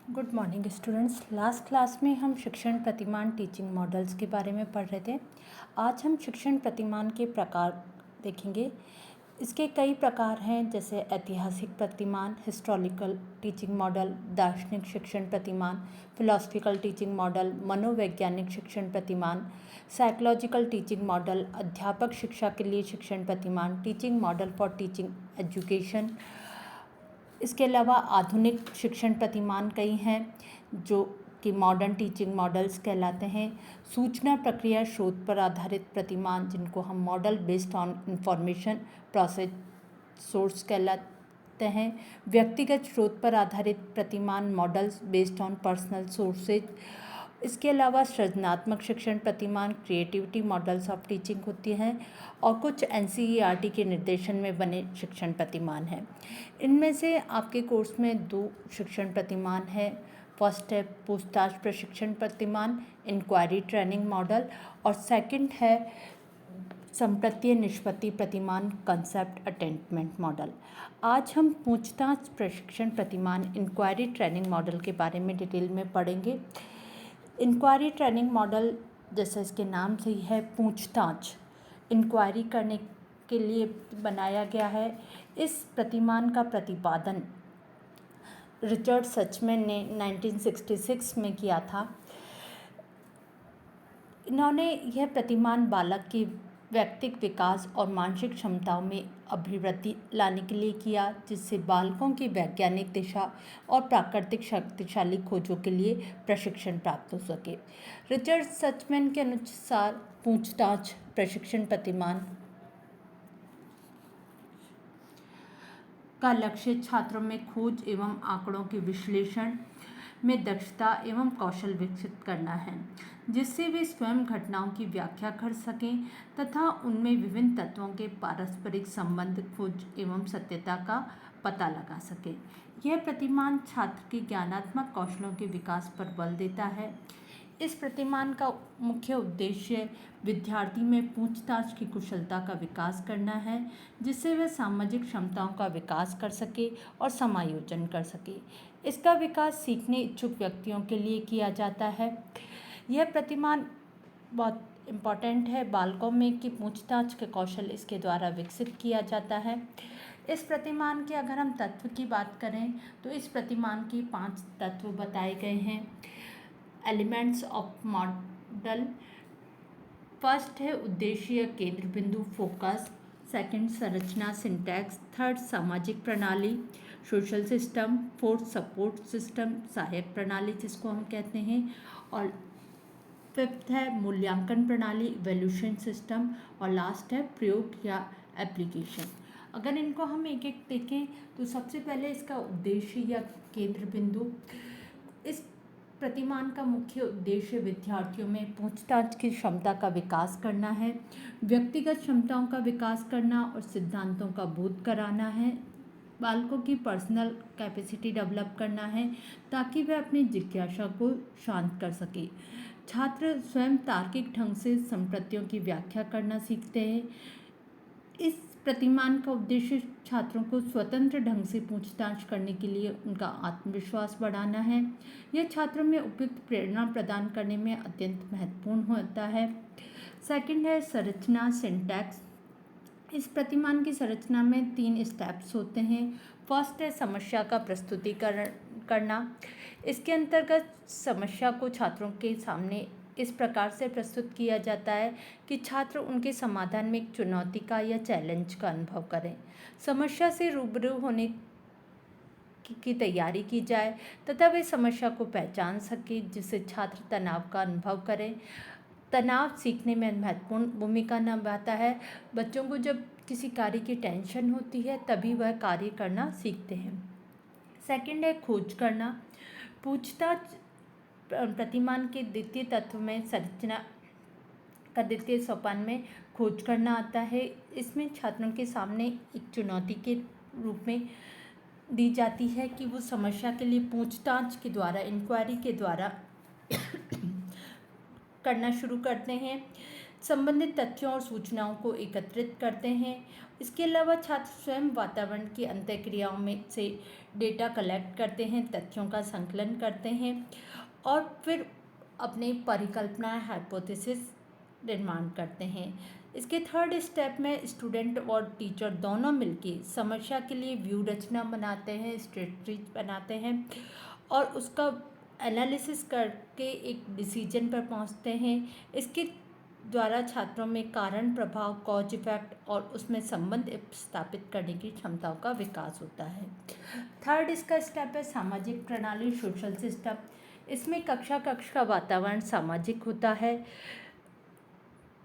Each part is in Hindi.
Good morning students. Last class में हम शिक्षण प्रतिमान टीचिंग मॉडल्स के बारे में पढ़ रहे थे। आज हम शिक्षण प्रतिमान के प्रकार देखेंगे। इसके कई प्रकार हैं, जैसे ऐतिहासिक प्रतिमान, हिस्टोरिकल टीचिंग मॉडल, दार्शनिक शिक्षण प्रतिमान, फिलोसफिकल टीचिंग मॉडल, मनोवैज्ञानिक शिक्षण प्रतिमान, साइकोलॉजिकल टीचिंग मॉडल, अध्यापक शिक्षा के लिए शिक्षण प्रतिमान, teaching model for teaching education. इसके अलावा आधुनिक शिक्षण प्रतिमान कई हैं जो कि मॉडर्न टीचिंग मॉडल्स कहलाते हैं। सूचना प्रक्रिया शोध पर आधारित प्रतिमान, जिनको हम model based on information process source कहलाते हैं। व्यक्तिगत स्रोत पर आधारित प्रतिमान, models based on personal sources. इसके अलावा सृजनात्मक शिक्षण प्रतिमान, क्रिएटिविटी मॉडल्स ऑफ टीचिंग होती हैं, और कुछ एनसीईआरटी के निर्देशन में बने शिक्षण प्रतिमान हैं। इनमें से आपके कोर्स में 2 शिक्षण प्रतिमान हैं। फर्स्ट है पूछताछ प्रशिक्षण प्रतिमान, इंक्वायरी ट्रेनिंग मॉडल, और सेकंड है संप्रत्यय निष्पत्ति प्रतिमान, कंसेप्ट अटेनमेंट मॉडल। आज हम पूछताछ प्रशिक्षण प्रतिमान, इंक्वायरी ट्रेनिंग मॉडल के बारे में डिटेल में पढ़ेंगे। इंक्वायरी ट्रेनिंग मॉडल, जैसा इसके नाम से ही है, पूछताछ इंक्वायरी करने के लिए बनाया गया है। इस प्रतिमान का प्रतिपादन रिचर्ड सचमैन ने 1966 में किया था। इन्होंने यह प्रतिमान बालक के व्यक्तिगत विकास और मानसिक क्षमताओं में अभिवृद्धि लाने के लिए किया, जिससे बालकों की वैज्ञानिक दिशा और प्राकृतिक शक्तिशाली खोजों के लिए प्रशिक्षण प्राप्त हो सके। रिचर्ड सचमैन के अनुसार पूछताछ प्रशिक्षण प्रतिमान का लक्ष्य छात्रों में खोज एवं आंकड़ों के विश्लेषण में दक्षता एवं कौशल विकसित करना है, जिससे वे स्वयं घटनाओं की व्याख्या कर सकें तथा उनमें विभिन्न तत्वों के पारस्परिक संबंध खोज एवं सत्यता का पता लगा सकें। यह प्रतिमान छात्र के ज्ञानात्मक कौशलों के विकास पर बल देता है। इस प्रतिमान का मुख्य उद्देश्य विद्यार्थी में पूछताछ की कुशलता का विकास करना है, जिससे वह सामाजिक क्षमताओं का विकास कर सके और समायोजन कर सके। इसका विकास सीखने इच्छुक व्यक्तियों के लिए किया जाता है। यह प्रतिमान बहुत इम्पॉर्टेंट है बालकों में कि पूछताछ के कौशल इसके द्वारा विकसित किया जाता है। इस प्रतिमान के अगर हम तत्व की बात करें तो इस प्रतिमान के 5 तत्व बताए गए हैं। एलिमेंट्स ऑफ मॉडल, फर्स्ट है उद्देश्य केंद्र बिंदु फोकस, सेकंड संरचना सिंटैक्स, थर्ड सामाजिक प्रणाली social system, fourth support system सहायक प्रणाली जिसको हम कहते हैं, और फिफ्थ है मूल्यांकन प्रणाली इवैल्यूएशन सिस्टम, और लास्ट है प्रयोग या एप्लीकेशन। अगर इनको हम एक एक देखें तो सबसे पहले इसका उद्देश्य या केंद्र बिंदु। इस प्रतिमान का मुख्य उद्देश्य विद्यार्थियों में पूछताछ की क्षमता का विकास करना है, व्यक्तिगत क्षमताओं का विकास करना और सिद्धांतों का बोध कराना है। बालकों की पर्सनल कैपेसिटी डेवलप करना है ताकि वे अपनी जिज्ञासा को शांत कर सके। छात्र स्वयं तार्किक ढंग से संप्रत्तियों की व्याख्या करना सीखते हैं। इस प्रतिमान का उद्देश्य छात्रों को स्वतंत्र ढंग से पूछताछ करने के लिए उनका आत्मविश्वास बढ़ाना है। यह छात्रों में उपयुक्त प्रेरणा प्रदान करने में अत्यंत महत्वपूर्ण होता है। सेकंड है संरचना सिंटैक्स। इस प्रतिमान की संरचना में 3 स्टेप्स होते हैं। फर्स्ट है समस्या का प्रस्तुतिकरण करना। इसके अंतर्गत समस्या को छात्रों के सामने इस प्रकार से प्रस्तुत किया जाता है कि छात्र उनके समाधान में एक चुनौती का या चैलेंज का अनुभव करें। समस्या से रूबरू होने की तैयारी की जाए तथा वे समस्या को पहचान सके, जिससे छात्र तनाव का अनुभव करें। तनाव सीखने में महत्वपूर्ण भूमिका निभाता है। बच्चों को जब किसी कार्य की टेंशन होती है तभी वह कार्य करना सीखते हैं। सेकंड है खोज करना। पूछताछ प्रतिमान के द्वितीय तत्व में संरचना का द्वितीय सोपान में खोज करना आता है। इसमें छात्रों के सामने एक चुनौती के रूप में दी जाती है कि वो समस्या के लिए पूछताछ के द्वारा, इंक्वायरी के द्वारा करना शुरू करते हैं। संबंधित तथ्यों और सूचनाओं को एकत्रित करते हैं। इसके अलावा छात्र स्वयं वातावरण की अंतःक्रियाओं में से डेटा कलेक्ट करते हैं, तथ्यों का संकलन करते हैं और फिर अपनी परिकल्पना हाइपोथेसिस निर्माण करते हैं। इसके थर्ड स्टेप में स्टूडेंट और टीचर दोनों मिलकर समस्या के लिए व्यू रचना बनाते हैं, स्ट्रेटजीज बनाते हैं और उसका एनालिसिस करके एक डिसीजन पर पहुंचते हैं। इसके द्वारा छात्रों में कारण प्रभाव, कॉज इफेक्ट और उसमें संबंध स्थापित करने की क्षमताओं का विकास होता है। थर्ड इसका स्टेप है सामाजिक प्रणाली, सोशल सिस्टम। इसमें कक्षा का वातावरण सामाजिक होता है।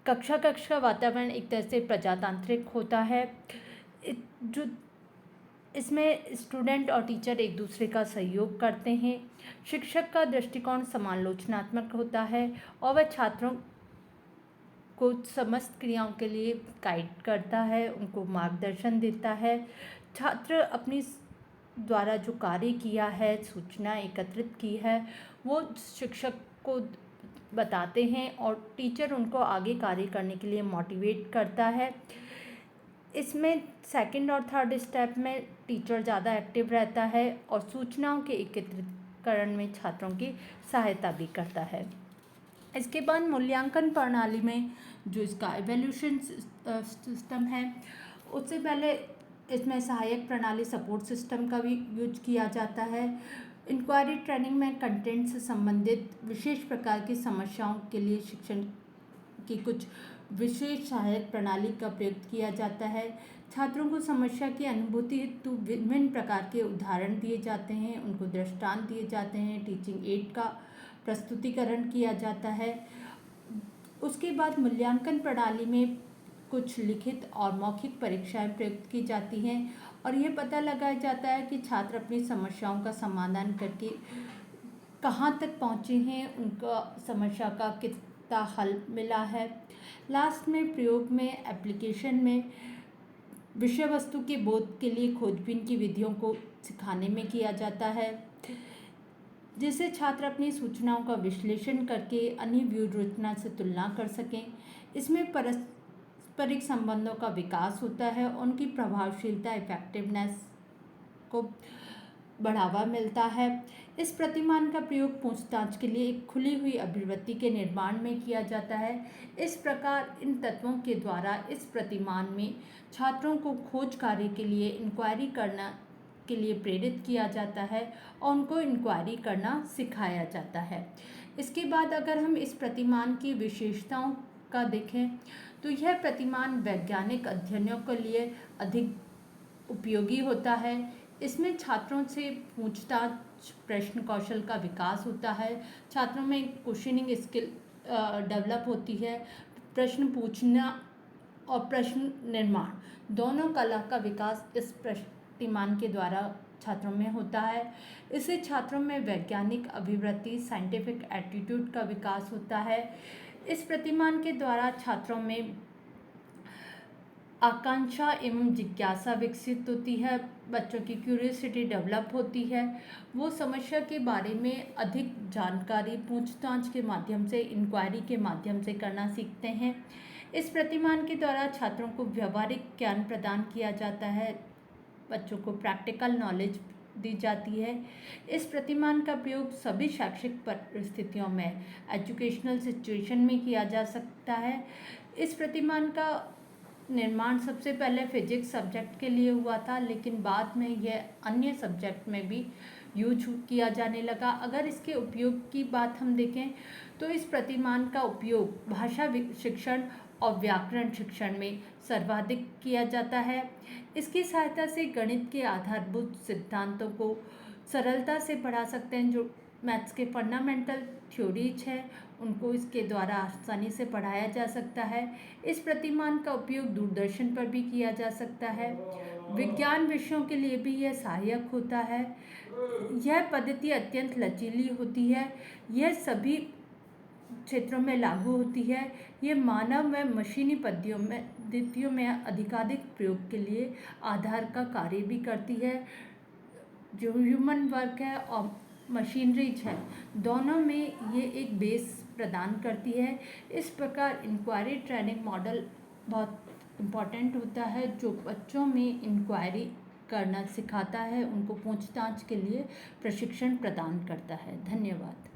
कक्षा का वातावरण एक तरह से प्रजातांत्रिक होता है, जो इसमें स्टूडेंट और टीचर एक दूसरे का सहयोग करते हैं। शिक्षक का दृष्टिकोण समालोचनात्मक होता है और वह छात्रों को समस्त क्रियाओं के लिए गाइड करता है, उनको मार्गदर्शन देता है। छात्र अपनी द्वारा जो कार्य किया है, सूचना एकत्रित की है, वो शिक्षक को बताते हैं और टीचर उनको आगे कार्य करने के लिए मोटिवेट करता है। इसमें सेकंड और थर्ड स्टेप में टीचर ज़्यादा एक्टिव रहता है और सूचनाओं के एकत्रीकरण में छात्रों की सहायता भी करता है। इसके बाद मूल्यांकन प्रणाली में जो इसका इवैल्यूएशन सिस्टम है, उससे पहले इसमें सहायक प्रणाली सपोर्ट सिस्टम का भी यूज किया जाता है। इंक्वायरी ट्रेनिंग में कंटेंट से संबंधित विशेष प्रकार की समस्याओं के लिए शिक्षण की कुछ विशेष सहायक प्रणाली का प्रयोग किया जाता है। छात्रों को समस्या की अनुभूति हेतु विभिन्न प्रकार के उदाहरण दिए जाते हैं, उनको दृष्टांत दिए जाते हैं, टीचिंग एड का प्रस्तुतिकरण किया जाता है। उसके बाद मूल्यांकन प्रणाली में कुछ लिखित और मौखिक परीक्षाएं प्रयुक्त की जाती हैं और यह पता लगाया जाता है कि छात्र अपनी समस्याओं का समाधान करके कहाँ तक पहुँचे हैं, उनका समस्या का कितना हल मिला है। लास्ट में प्रयोग में एप्लीकेशन में विषय वस्तु के बोध के लिए खोजबीन की विधियों को सिखाने में किया जाता है, जिससे छात्र अपनी सूचनाओं का विश्लेषण करके अन्य व्यू रचना से तुलना कर सकें। इसमें पारस्परिक संबंधों का विकास होता है, उनकी प्रभावशीलता, इफेक्टिवनेस को बढ़ावा मिलता है। इस प्रतिमान का प्रयोग पूछताछ के लिए एक खुली हुई अभिव्यक्ति के निर्माण में किया जाता है। इस प्रकार इन तत्वों के द्वारा इस प्रतिमान में छात्रों को खोज कार्य के लिए इंक्वायरी करना के लिए प्रेरित किया जाता है और उनको इंक्वायरी करना सिखाया जाता है। इसके बाद अगर हम इस प्रतिमान की विशेषताओं का देखें तो यह प्रतिमान वैज्ञानिक अध्ययनों के लिए अधिक उपयोगी होता है। इसमें छात्रों से पूछताछ, प्रश्न कौशल का विकास होता है, छात्रों में क्वेश्चनिंग स्किल डेवलप होती है, प्रश्न पूछना और प्रश्न निर्माण दोनों कला का विकास इस प्रतिमान के द्वारा छात्रों में होता है। इससे छात्रों में वैज्ञानिक अभिवृत्ति, साइंटिफिक एटीट्यूड का विकास होता है। इस प्रतिमान के द्वारा छात्रों में आकांक्षा एवं जिज्ञासा विकसित होती है, बच्चों की क्यूरियोसिटी डेवलप होती है, वो समस्या के बारे में अधिक जानकारी पूछताछ के माध्यम से, इंक्वायरी के माध्यम से करना सीखते हैं। इस प्रतिमान के द्वारा छात्रों को व्यवहारिक ज्ञान प्रदान किया जाता है, बच्चों को प्रैक्टिकल नॉलेज दी जाती है। इस प्रतिमान का प्रयोग सभी शैक्षिक परिस्थितियों में, एजुकेशनल सिचुएशन में किया जा सकता है। इस प्रतिमान का निर्माण सबसे पहले फिजिक्स सब्जेक्ट के लिए हुआ था, लेकिन बाद में यह अन्य सब्जेक्ट में भी यूज किया जाने लगा। अगर इसके उपयोग की बात हम देखें तो इस प्रतिमान का उपयोग भाषा शिक्षण और व्याकरण शिक्षण में सर्वाधिक किया जाता है। इसकी सहायता से गणित के आधारभूत सिद्धांतों को सरलता से पढ़ा सकते हैं। जो मैथ्स के फंडामेंटल थ्योरीज हैं उनको इसके द्वारा आसानी से पढ़ाया जा सकता है। इस प्रतिमान का उपयोग दूरदर्शन पर भी किया जा सकता है। विज्ञान विषयों के लिए भी यह सहायक होता है। यह पद्धति अत्यंत लचीली होती है, यह सभी क्षेत्रों में लागू होती है। ये मानव व मशीनी पद्धतियों में अधिकाधिक प्रयोग के लिए आधार का कार्य भी करती है। जो ह्यूमन वर्क है और मशीनरीज है, दोनों में ये एक बेस प्रदान करती है। इस प्रकार इंक्वायरी ट्रेनिंग मॉडल बहुत इम्पॉर्टेंट होता है, जो बच्चों में इंक्वायरी करना सिखाता है, उनको पूछताछ के लिए प्रशिक्षण प्रदान करता है। धन्यवाद।